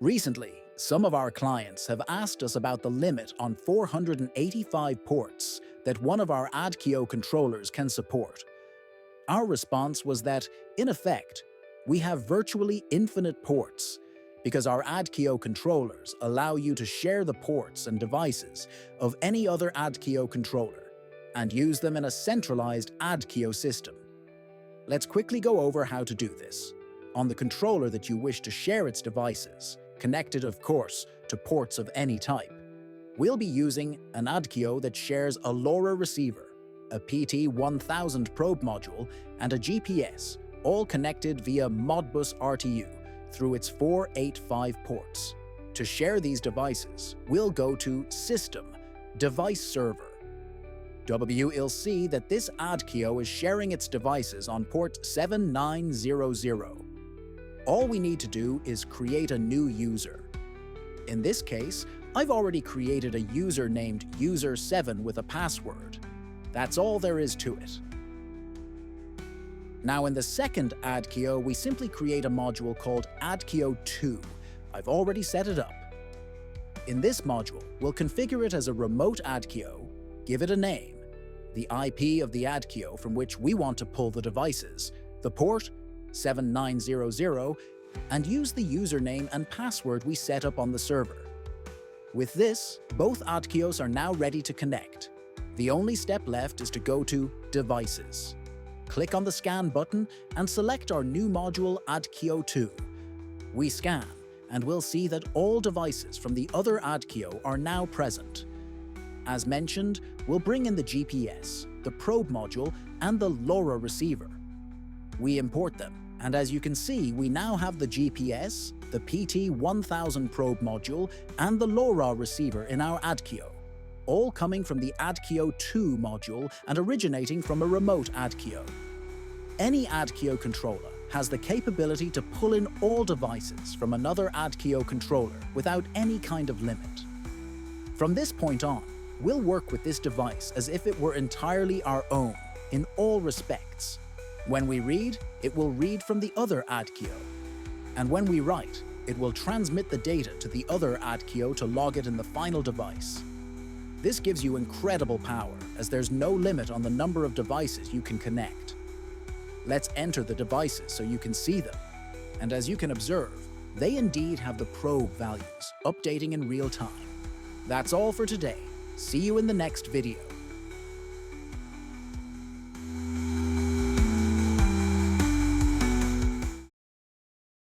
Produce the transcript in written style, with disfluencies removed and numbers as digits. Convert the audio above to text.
Recently, some of our clients have asked us about the limit on 485 ports that one of our Adquio controllers can support. Our response was that, in effect, we have virtually infinite ports because our Adquio controllers allow you to share the ports and devices of any other Adquio controller and use them in a centralized Adquio system. Let's quickly go over how to do this. On the controller that you wish to share its devices, connected of course to ports of any type, we'll be using an Adquio that shares a LoRa receiver, a PT1000 probe module, and a GPS, all connected via Modbus RTU through its 485 ports. To share these devices, we'll go to System, Device Server. We'll see that this Adquio is sharing its devices on port 7900. All we need to do is create a new user. In this case, I've already created a user named user7 with a password. That's all there is to it. Now in the second Adquio, we simply create a module called Adquio2. I've already set it up. In this module, we'll configure it as a remote Adquio, give it a name, the IP of the Adquio from which we want to pull the devices, the port, 7900, and use the username and password we set up on the server. With this, both Adquios are now ready to connect. The only step left is to go to Devices. Click on the Scan button and select our new module Adquio2. We scan, and we'll see that all devices from the other Adquio are now present. As mentioned, we'll bring in the GPS, the probe module, and the LoRa receiver. We import them, and as you can see, we now have the GPS, the PT1000 probe module, and the LoRa receiver in our Adquio, all coming from the Adquio2 module and originating from a remote Adquio. Any Adquio controller has the capability to pull in all devices from another Adquio controller without any kind of limit. From this point on, we'll work with this device as if it were entirely our own in all respects. When we read, it will read from the other Adquio. And when we write, it will transmit the data to the other Adquio to log it in the final device. This gives you incredible power, as there's no limit on the number of devices you can connect. Let's enter the devices so you can see them. And as you can observe, they indeed have the probe values, updating in real time. That's all for today. See you in the next video.